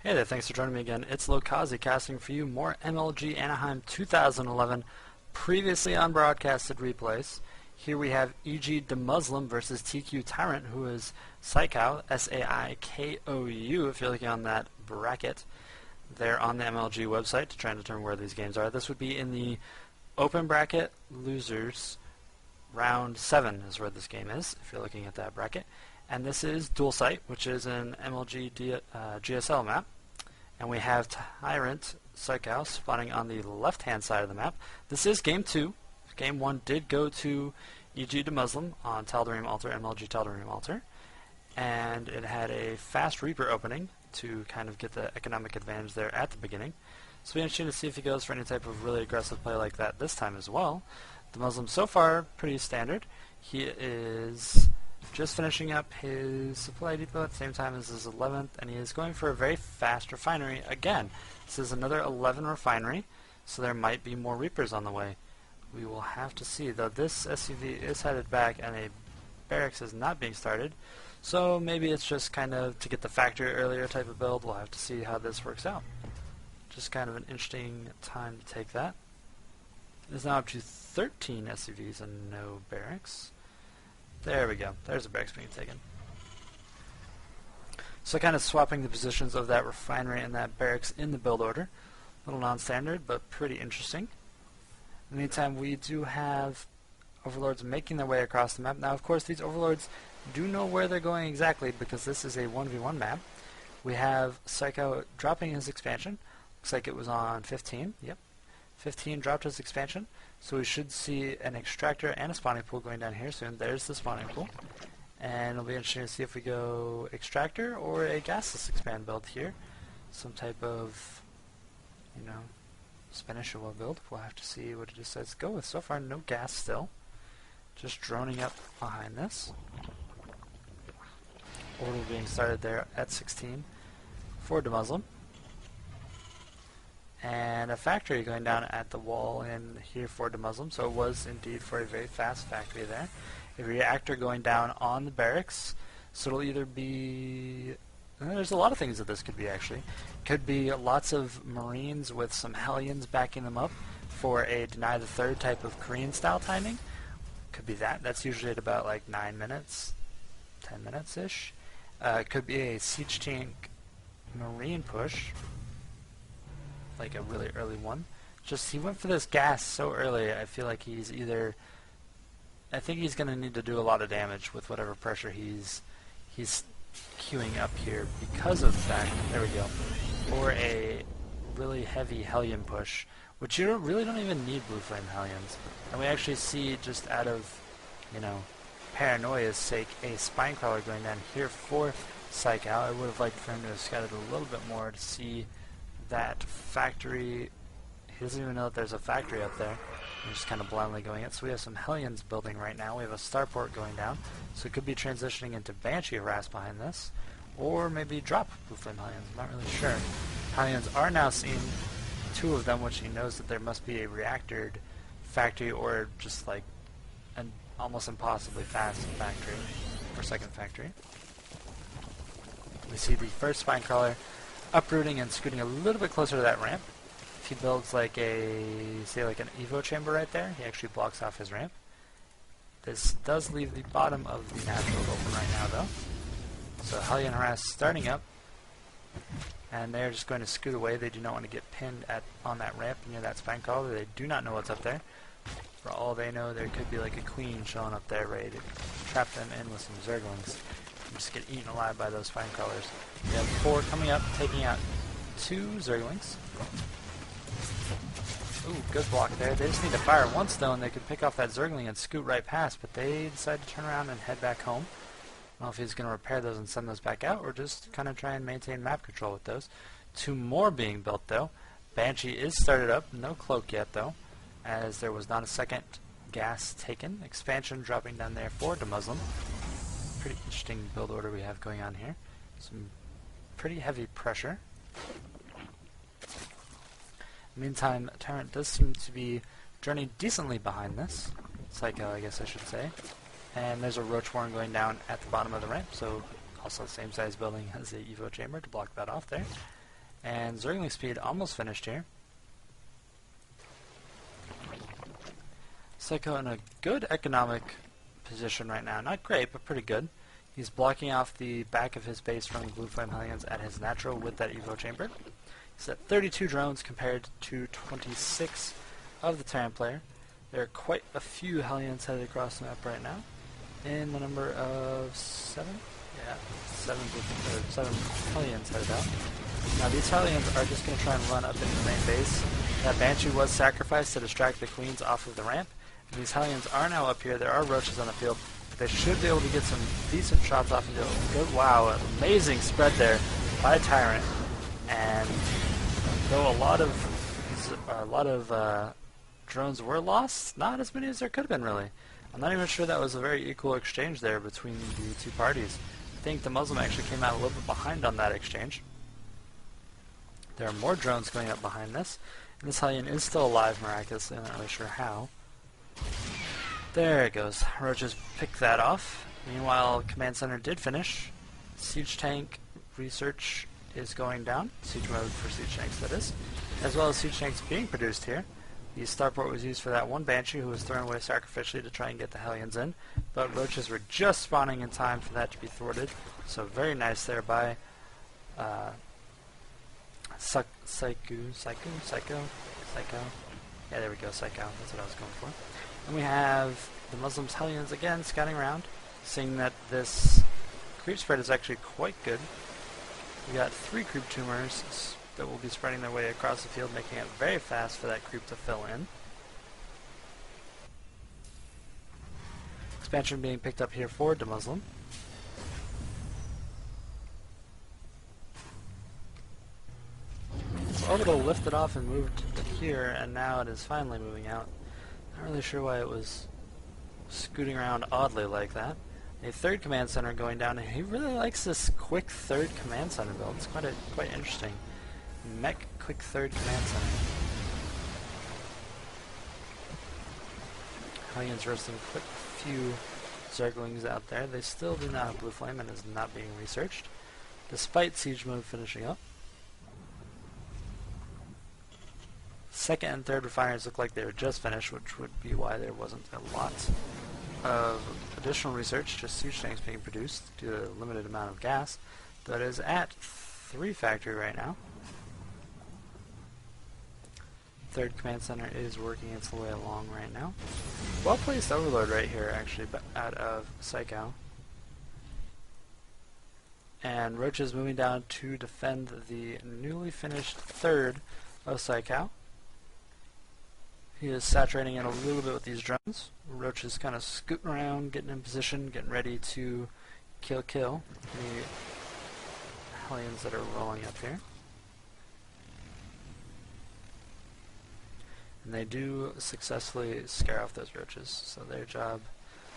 Hey there, thanks for joining me again. It's Lokazi casting for you more MLG Anaheim 2011 previously unbroadcasted replays. Here we have EGDeMuslim versus TQ Tyrant, who is Saikou, S-A-I-K-O-U, if you're looking on that bracket there on the MLG website to try and determine where these games are. This would be in the open bracket losers. Round 7 is where this game is, if you're looking at that bracket. And this is Dual Site, which is an MLG GSL map. And we have Tyrant Saikou spawning on the left-hand side of the map. This is Game 2. Game 1 did go to EGDeMuslim on Tal'Darim Altar, MLG Tal'Darim Altar. And it had a fast Reaper opening to kind of get the economic advantage there at the beginning. So it'll be interesting to see if he goes for any type of really aggressive play like that this time as well. The Muslim so far, pretty standard. He is just finishing up his supply depot at the same time as his 11th, and he is going for a very fast refinery again. This is another 11 refinery, so there might be more Reapers on the way. We will have to see, though this SUV is headed back and a barracks is not being started, so maybe it's just kind of to get the factory earlier type of build. We'll have to see how this works out. Just kind of an interesting time to take that. It is now up to 13 SUVs and no barracks. There we go. There's a barracks being taken. So kind of swapping the positions of that refinery and that barracks in the build order. A little non-standard, but pretty interesting. In the meantime, we do have overlords making their way across the map. Now, of course, these overlords do know where they're going exactly because this is a 1v1 map. We have Saikou dropping his expansion. Looks like it was on 15. Yep. 15 dropped his expansion, so we should see an extractor and a spawning pool going down here soon. There's the spawning pool, and it'll be interesting to see if we go extractor or a gasless expand build here. Some type of, Spanish build. We'll have to see what it decides to go with. So far, no gas still. Just droning up behind this. Order being started there at 16 for EGDeMuslim. And a factory going down at the wall in here for EGDeMuslim, so it was indeed for a very fast factory there. A reactor going down on the barracks, so it'll either be... there's a lot of things that this could be, actually. Could be lots of Marines with some Hellions backing them up for a deny the third type of Korean-style timing. Could be that. That's usually at about like 9 minutes, 10 minutes-ish. Could be a siege tank Marine push, like a really early one. Just he went for this gas so early. I feel like he's either, I think he's going to need to do a lot of damage with whatever pressure he's queuing up here because of the fact, there we go, or a really heavy Hellion push, which you really don't even need blue flame Hellions. And we actually see, just out of paranoia's sake, a spine crawler going down here for Saikou. I would have liked for him to have scouted a little bit more to see that factory. He doesn't even know that there's a factory up there. He's just kind of blindly going it. So we have some Hellions building right now. We have a starport going down. So it could be transitioning into Banshee harass behind this. Or maybe drop Blue Flame Hellions. I'm not really sure. Hellions are now seen, 2 of them, which he knows that there must be a reactored factory or just like an almost impossibly fast factory, or second factory. We see the first spine crawler uprooting and scooting a little bit closer to that ramp. If he builds like say like an Evo chamber right there, he actually blocks off his ramp. This does leave the bottom of the natural open right now though. So Hellion harass starting up, and they're just going to scoot away. They do not want to get pinned on that ramp near that spine crawler. They do not know what's up there. For all they know, there could be like a queen showing up there ready to trap them in with some Zerglings. Just get eaten alive by those spine crawlers. We have 4 coming up, taking out 2 Zerglings. Ooh, good block there. They just need to fire once though, and they could pick off that Zergling and scoot right past, but they decide to turn around and head back home. I don't know if he's going to repair those and send those back out, or just kind of try and maintain map control with those. 2 more being built though. Banshee is started up, no cloak yet though, as there was not a second gas taken. Expansion dropping down there for EGDeMuslim. Pretty interesting build order we have going on here. Some pretty heavy pressure. Meantime, Tyrant does seem to be journeying decently behind this. Saikou, I guess I should say. And there's a roach warren going down at the bottom of the ramp, so also the same size building as the Evo chamber to block that off there. And Zergling speed almost finished here. Saikou in a good economic position right now. Not great, but pretty good. He's blocking off the back of his base from the Blue Flame Hellions at his natural with that Evo Chamber. He's at 32 drones compared to 26 of the Terran player. There are quite a few Hellions headed across the map right now. In the number of 7? Yeah, 7 Hellions headed out. Now these Hellions are just going to try and run up into the main base. That Banshee was sacrificed to distract the Queens off of the ramp. And these Hellions are now up here. There are Roaches on the field. They should be able to get some decent shots off and do a good, wow, amazing spread there by Tyrant. And though a lot of drones were lost, not as many as there could have been, really. I'm not even sure that was a very equal exchange there between the two parties. I think the Muslim actually came out a little bit behind on that exchange. There are more drones going up behind this. And this Hellion is still alive, miraculously. I'm not really sure how. There it goes. Roaches picked that off. Meanwhile, Command Center did finish. Siege Tank research is going down. Siege mode for Siege Tanks, that is. As well as Siege Tanks being produced here. The starport was used for that one Banshee who was thrown away sacrificially to try and get the Hellions in. But Roaches were just spawning in time for that to be thwarted. So very nice there by Saikou. Yeah, there we go, Saikou. That's what I was going for. And we have the Muslims Hellions again scouting around, seeing that this creep spread is actually quite good. We got 3 creep tumors that will be spreading their way across the field, making it very fast for that creep to fill in. Expansion being picked up here for EGDeMuslim. So Orbital lifted off and moved here, and now it is finally moving out. Not really sure why it was scooting around oddly like that. A third command center going down, and he really likes this quick third command center build. It's quite interesting. Mech quick third command center. Hellions roasting quick few Zerglings out there. They still do not have Blue Flame and is not being researched, despite Siege mode finishing up. Second and third refineries look like they were just finished, which would be why there wasn't a lot of additional research, just Siege Tanks being produced due to a limited amount of gas. That is at 3 factory right now. Third command center is working its way along right now. Well placed overload right here, actually, out of Saikou. And Roach is moving down to defend the newly finished third of Saikou. He is saturating in a little bit with these drones. Roach is kind of scooting around, getting in position, getting ready to kill the Hellions that are rolling up here. And they do successfully scare off those Roaches, so their job,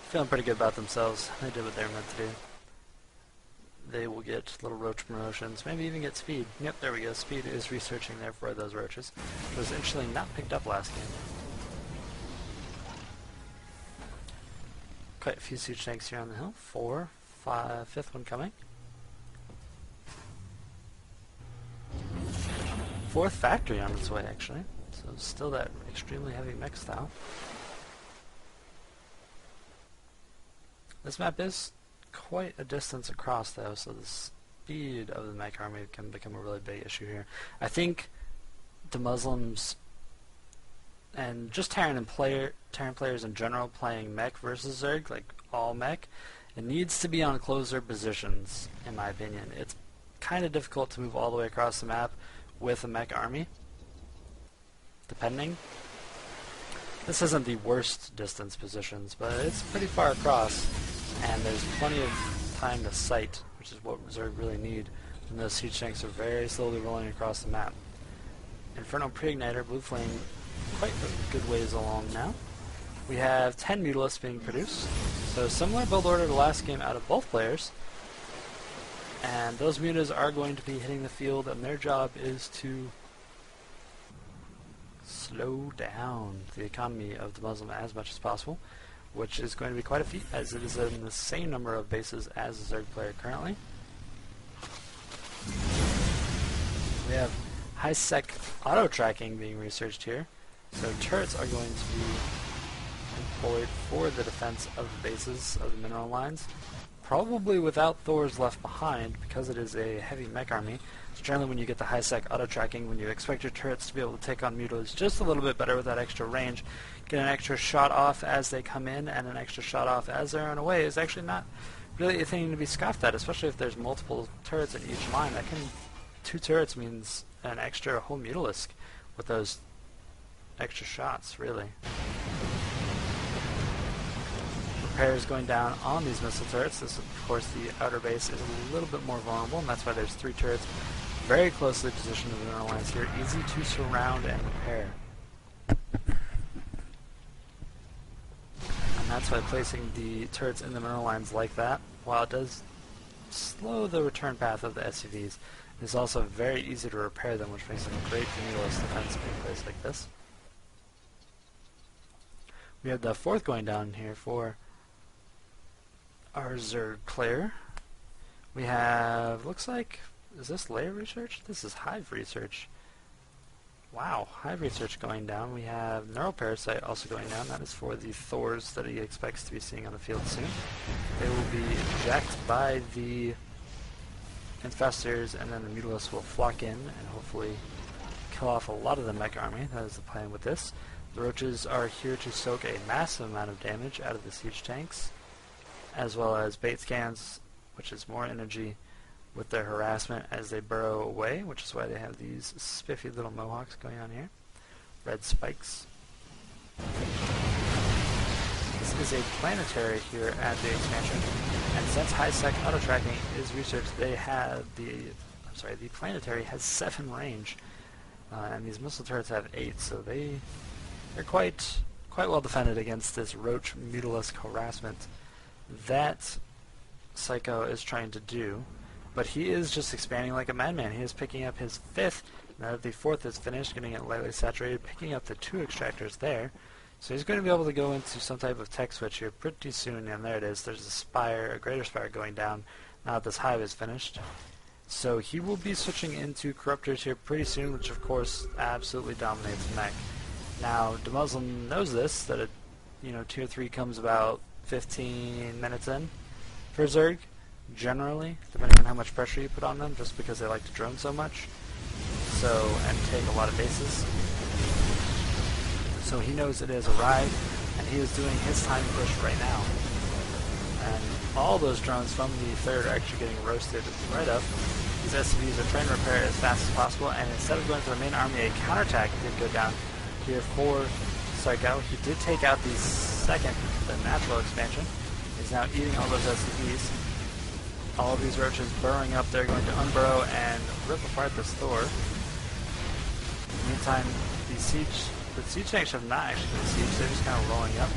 feeling pretty good about themselves. They did what they were meant to do. They will get little Roach promotions, maybe even get speed. Yep, there we go. Speed is researching there for those Roaches. It was actually not picked up last game. Quite a few Siege Tanks here on the hill. 4, 5, 5th one coming. 4th factory on its way, actually. So still that extremely heavy mech style. This map is quite a distance across, though, so the speed of the mech army can become a really big issue here. I think the Muslims and just Terran players in general playing mech versus Zerg, like all mech, it needs to be on closer positions, in my opinion. It's kind of difficult to move all the way across the map with a mech army, depending. This isn't the worst distance positions, but it's pretty far across, and there's plenty of time to sight, which is what Zerg really need when those Siege Tanks are very slowly rolling across the map. Inferno Pre-Igniter, Blue Flame, quite a good ways along now. We have 10 Mutalisks being produced, so similar build order to last game out of both players. And those mutas are going to be hitting the field, and their job is to slow down the economy of EGDeMuslim as much as possible, which is going to be quite a feat, as it is in the same number of bases as the Zerg player currently. We have high-sec auto-tracking being researched here. So turrets are going to be employed for the defense of the bases of the mineral lines, probably without Thors left behind because it is a heavy mech army. So generally when you get the high-sec auto-tracking, when you expect your turrets to be able to take on mutilas just a little bit better with that extra range, get an extra shot off as they come in and an extra shot off as they're on away is actually not really a thing to be scoffed at, especially if there's multiple turrets in each line. That can, 2 turrets means an extra whole mutalisk with those extra shots, really. Repairs going down on these missile turrets. This, of course, the outer base is a little bit more vulnerable, and that's why there's 3 turrets very closely positioned in the mineral lines here, easy to surround and repair. And that's why placing the turrets in the mineral lines like that, while it does slow the return path of the SCVs, it's also very easy to repair them, which makes them a great mutalisk defense being placed like this. We have the 4th going down here for our Zerg player. We have, looks like, is this layer research? This is hive research. Wow, hive research going down. We have neural parasite also going down. That is for the Thors that he expects to be seeing on the field soon. They will be ejected by the infestors, and then the mutalisks will flock in and hopefully kill off a lot of the mech army. That is the plan with this. The roaches are here to soak a massive amount of damage out of the siege tanks, as well as bait scans, which is more energy with their harassment as they burrow away, which is why they have these spiffy little mohawks going on here. Red spikes. This is a planetary here at the expansion, and since high-sec auto-tracking is researched, they have the planetary has 7 range, and these missile turrets have 8, so they're quite well defended against this roach mutalisk harassment that Saikou is trying to do. But he is just expanding like a madman. He is picking up his 5th, now that the 4th is finished, getting it lightly saturated, picking up the 2 extractors there. So he's going to be able to go into some type of tech switch here pretty soon, and there it is. There's a spire, a greater spire going down now that this hive is finished. So he will be switching into corruptors here pretty soon, which of course absolutely dominates mech. Now, EGDeMuslim knows this, that tier 3 comes about 15 minutes in for Zerg, generally, depending on how much pressure you put on them, just because they like to drone so much, and take a lot of bases. So he knows it has arrived, and he is doing his time push right now. And all those drones from the 3rd are actually getting roasted right up. These SCVs are trying to repair as fast as possible, and instead of going for the main army, a counterattack did go down here for Saikou. He did take out the 2nd, the natural expansion. He's now eating all those SCVs. All of these roaches burrowing up, they're going to unburrow and rip apart this Thor. Meantime, the siege tanks have not actually been sieged, they're just kind of rolling up.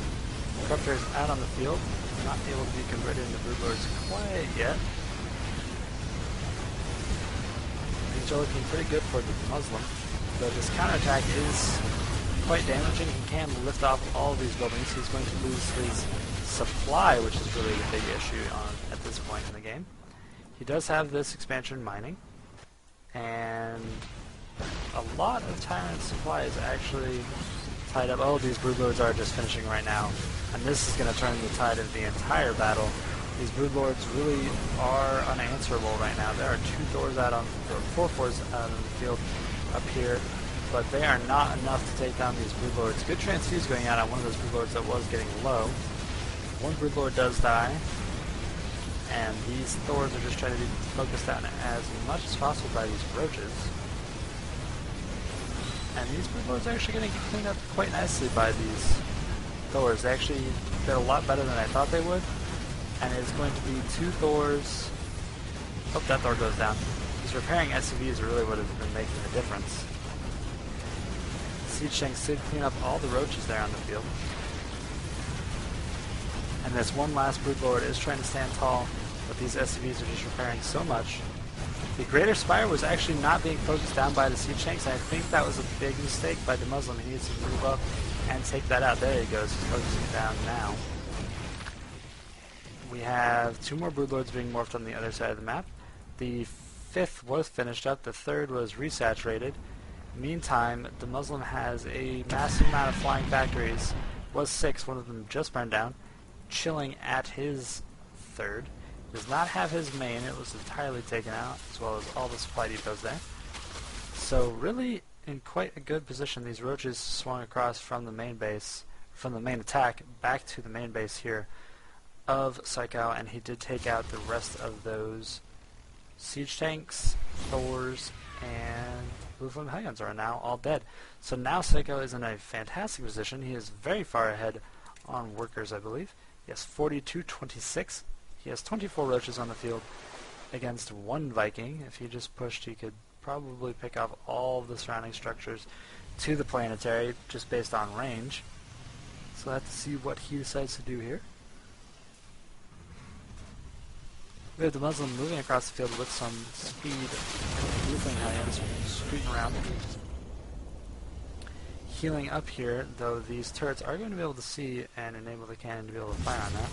Corruptors out on the field, not able to be converted into broodlords quite yet. Things are looking pretty good for the Muslim, though this counterattack is quite damaging. He can lift off all of these buildings. He's going to lose his supply, which is really a big issue at this point in the game. He does have this expansion mining, and a lot of Tyrant supply is actually tied up. Oh, these broodlords are just finishing right now, and this is going to turn the tide of the entire battle. These broodlords really are unanswerable right now. There are 2 Thors out on, or 4 Thors out on the field up here, but they are not enough to take down these broodlords. Good transfuse going out on one of those broodlords that was getting low. One broodlord does die, and these Thors are just trying to be focused on as much as possible by these roaches. And these broodlords are actually going to get cleaned up quite nicely by these Thors. They actually did a lot better than I thought they would, and it's going to be 2 Thors. Oh, that Thor goes down. These repairing SCVs are really what has been making the difference. Siege tanks did clean up all the roaches there on the field. And this one last broodlord is trying to stand tall, but these SCVs are just repairing so much. The Greater Spire was actually not being focused down by the siege tanks, and I think that was a big mistake by EGDeMuslim. He needs to move up and take that out. There he goes. He's focusing down now. We have 2 more broodlords being morphed on the other side of the map. The 5th was finished up. The 3rd was resaturated. Meantime, EGDeMuslim has a massive amount of flying factories. Was 6, one of them just burned down. Chilling at his third. Does not have his main, it was entirely taken out, as well as all the supply depots there. So really in quite a good position. These roaches swung across from the main base, from the main attack, back to the main base here of Saikou, and he did take out the rest of those siege tanks, Thors, and Blue Flame Hellions are now all dead. So now Saikou is in a fantastic position. He is very far ahead on workers, I believe. He has 42-26. He has 24 roaches on the field against 1 Viking. If he just pushed, he could probably pick off all of the surrounding structures to the planetary just based on range. So we'll have to see what he decides to do here. We have EGDeMuslim moving across the field with some speed. Blue Flame Hellions scooting around. Healing up here, though these turrets are going to be able to see and enable the cannon to be able to fire on that.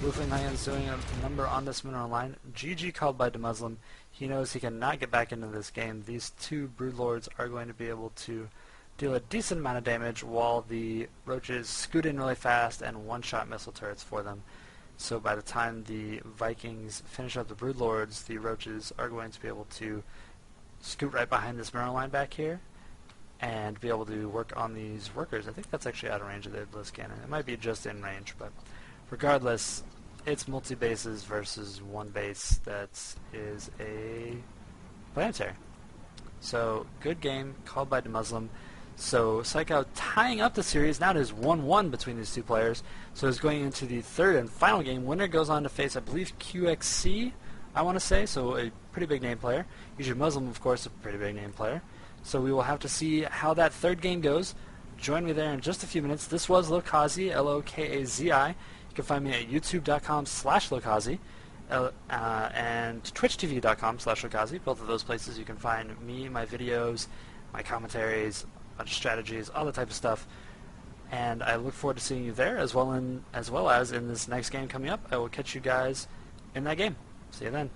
Blue Flame Hellions doing a number on this mineral line. GG called by EGDeMuslim. He knows he cannot get back into this game. These 2 Broodlords are going to be able to deal a decent amount of damage while the roaches scoot in really fast and one-shot missile turrets for them. So by the time the Vikings finish up the Broodlords, the roaches are going to be able to scoot right behind this mineral line back here and be able to work on these workers. I think that's actually out of range of the Bliss Cannon. It might be just in range, but regardless, it's multi-bases versus 1 base that is a planetary. So, good game, called by EGDeMuslim. So, Saikou tying up the series. Now it is 1-1 between these 2 players. So it's going into the 3rd and final game. Winner goes on to face, I believe, QXC, I want to say. So, a pretty big name player. EGDeMuslim, of course, a pretty big name player. So we will have to see how that 3rd game goes. Join me there in just a few minutes. This was Lokazi, Lokazi. You can find me at youtube.com/Lokazi and twitchtv.com/Lokazi. Both of those places you can find me, my videos, my commentaries, a bunch of strategies, all that type of stuff. And I look forward to seeing you there, as well as in this next game coming up. I will catch you guys in that game. See you then.